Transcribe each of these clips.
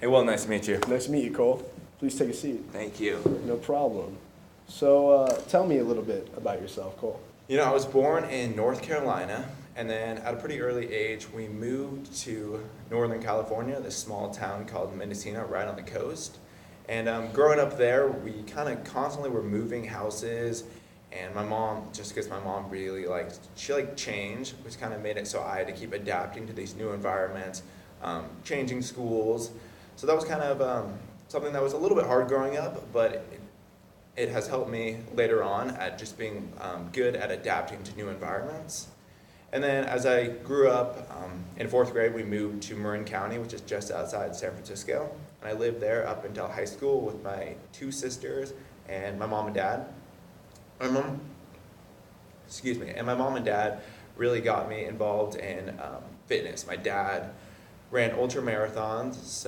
Hey, Will, nice to meet you. Nice to meet you, Cole. Please take a seat. Thank you. No problem. So, tell me a little bit about yourself, Cole. I was born in North Carolina, and then at a pretty early age, we moved to Northern California, this small town called Mendocino, right on the coast. And growing up there, we kind of constantly were moving houses, and my mom, just because my mom really she liked change, which kind of made it so I had to keep adapting to these new environments, changing schools. So that was kind of something that was a little bit hard growing up, but it has helped me later on at just being good at adapting to new environments. And then as I grew up, in fourth grade, we moved to Marin County, which is just outside San Francisco. And I lived there up until high school with my two sisters and my mom and dad. And my mom and dad really got me involved in fitness. My dad ran ultra marathons,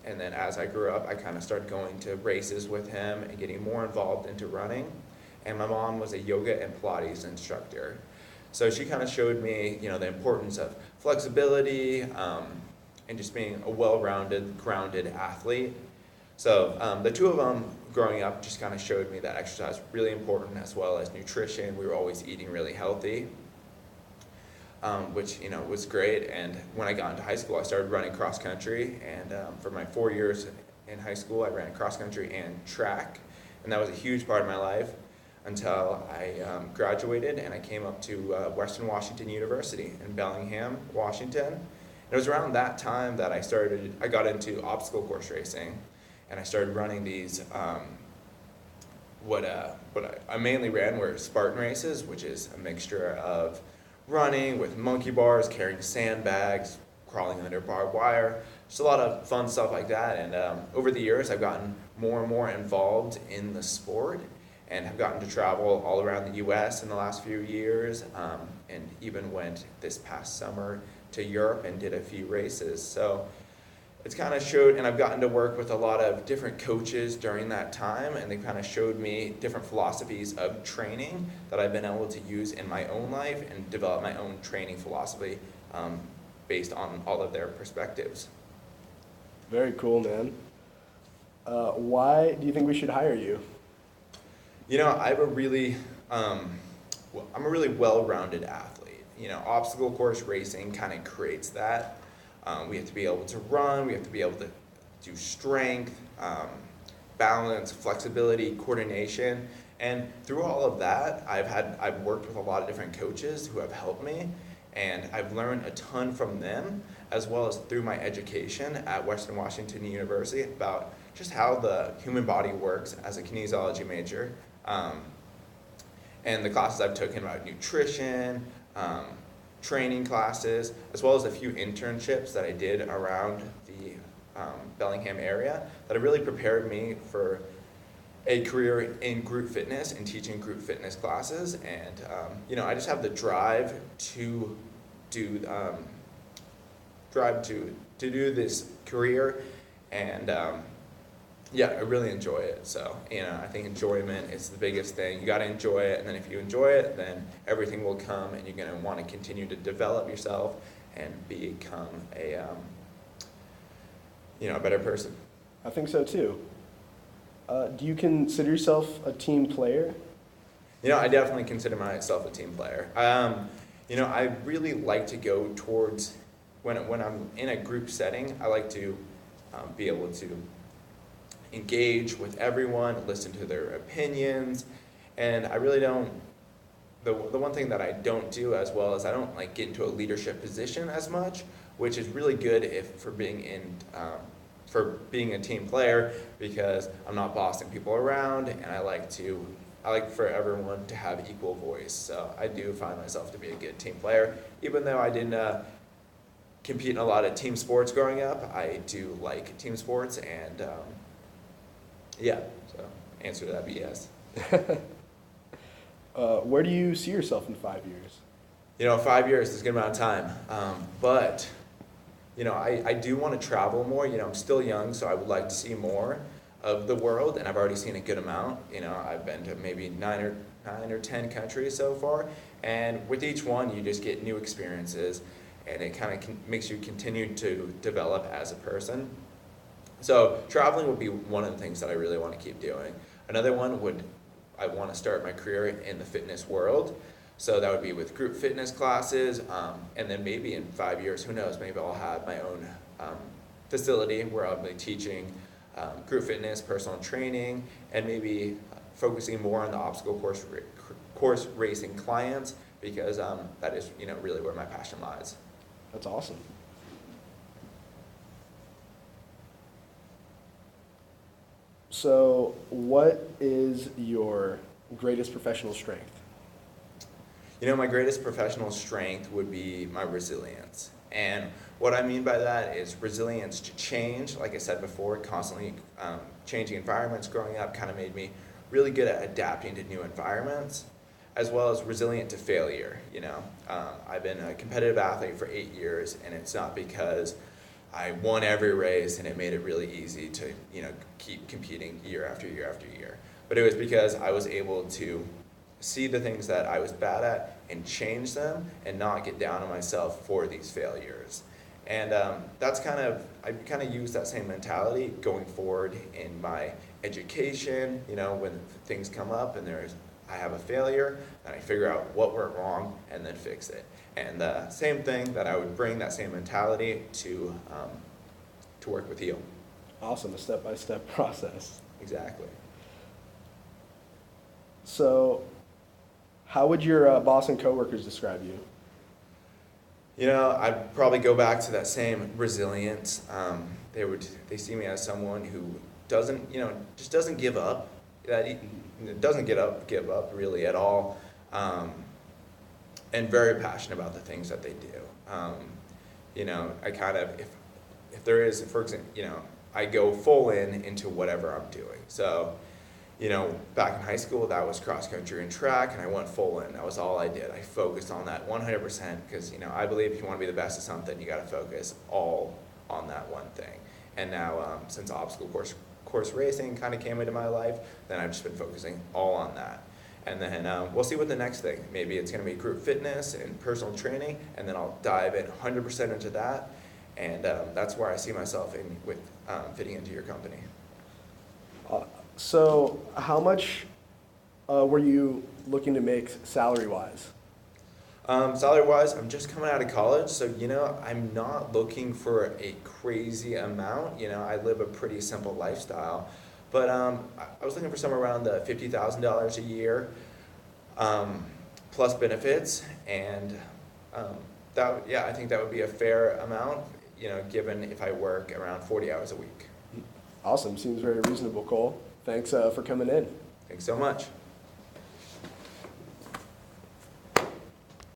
and then as I grew up, I kind of started going to races with him and getting more involved into running. And my mom was a yoga and Pilates instructor. So she kind of showed me, the importance of flexibility and just being a well-rounded, grounded athlete. So the two of them growing up just kind of showed me that exercise was really important, as well as nutrition. We were always eating really healthy, which was great. And when I got into high school, I started running cross country. And for my 4 years in high school, I ran cross country and track. And that was a huge part of my life until I graduated and I came up to Western Washington University in Bellingham, Washington. And it was around that time that I got into obstacle course racing, and I started running these, what I mainly ran were Spartan races, which is a mixture of running with monkey bars, carrying sandbags, crawling under barbed wire, just a lot of fun stuff like that. And over the years, I've gotten more and more involved in the sport, and have gotten to travel all around the U.S. in the last few years, and even went this past summer to Europe and did a few races. So it's kind of showed, and I've gotten to work with a lot of different coaches during that time, and they kind of showed me different philosophies of training that I've been able to use in my own life and develop my own training philosophy based on all of their perspectives. Very cool, man. Why do you think we should hire you? I'm a really well-rounded athlete. Obstacle course racing kind of creates that. We have to be able to run, we have to be able to do strength, balance, flexibility, coordination. And through all of that, I've worked with a lot of different coaches who have helped me, and I've learned a ton from them, as well as through my education at Western Washington University about just how the human body works as a kinesiology major. And the classes I've taken about nutrition, training classes, as well as a few internships that I did around the Bellingham area that have really prepared me for a career in group fitness and teaching group fitness classes. And I just have the drive to do this career, and I really enjoy it. So, I think enjoyment is the biggest thing. You got to enjoy it, and then if you enjoy it, then everything will come, and you're going to want to continue to develop yourself and become a better person. I think so too. Do you consider yourself a team player? I definitely consider myself a team player. I really like to go towards, when I'm in a group setting, I like to be able to engage with everyone, listen to their opinions, and I really don't, the one thing that I don't do as well is I don't get into a leadership position as much, which is really good for being a team player, because I'm not bossing people around, and I like for everyone to have equal voice. So I do find myself to be a good team player, even though I didn't compete in a lot of team sports growing up. I do like team sports, and so answer to that be yes. Where do you see yourself in 5 years? 5 years is a good amount of time. But I do want to travel more. I'm still young, so I would like to see more of the world, and I've already seen a good amount. I've been to maybe 9 or 10 countries so far, and with each one, you just get new experiences, and it kind of makes you continue to develop as a person. So traveling would be one of the things that I really want to keep doing. Another one would, I want to start my career in the fitness world. So that would be with group fitness classes, and then maybe in 5 years, who knows, maybe I'll have my own facility where I'll be teaching group fitness, personal training, and maybe focusing more on the obstacle course racing clients, because that is, really where my passion lies. That's awesome. So, what is your greatest professional strength? My greatest professional strength would be my resilience. And what I mean by that is resilience to change. Like I said before, constantly changing environments growing up kind of made me really good at adapting to new environments, as well as resilient to failure. I've been a competitive athlete for 8 years, and it's not because I won every race and it made it really easy to, keep competing year after year after year. But it was because I was able to see the things that I was bad at and change them and not get down on myself for these failures. And I kind of use that same mentality going forward in my education. When things come up and I have a failure, and I figure out what went wrong and then fix it. And the same thing, that I would bring that same mentality to work with you. Awesome, a step-by-step process. Exactly. So, how would your boss and coworkers describe you? I'd probably go back to that same resilience. They see me as someone who doesn't, just doesn't give up. Doesn't give up really at all, and very passionate about the things that they do. I kind of, if there is, for example, I go full into whatever I'm doing. So, back in high school, that was cross country and track, and I went full in. That was all I did. I focused on that 100% because, I believe if you want to be the best at something, you got to focus all on that one thing. And now, since obstacle course racing kind of came into my life, then I've just been focusing all on that. And then we'll see what the next thing. Maybe it's going to be group fitness and personal training, and then I'll dive in 100% into that. And that's where I see myself with fitting into your company. So, how much were you looking to make salary-wise? Salary-wise, I'm just coming out of college, so, I'm not looking for a crazy amount. I live a pretty simple lifestyle. But I was looking for somewhere around the $50,000 a year, plus benefits, and I think that would be a fair amount, given if I work around 40 hours a week. Awesome. Seems very reasonable, Cole. Thanks for coming in. Thanks so much.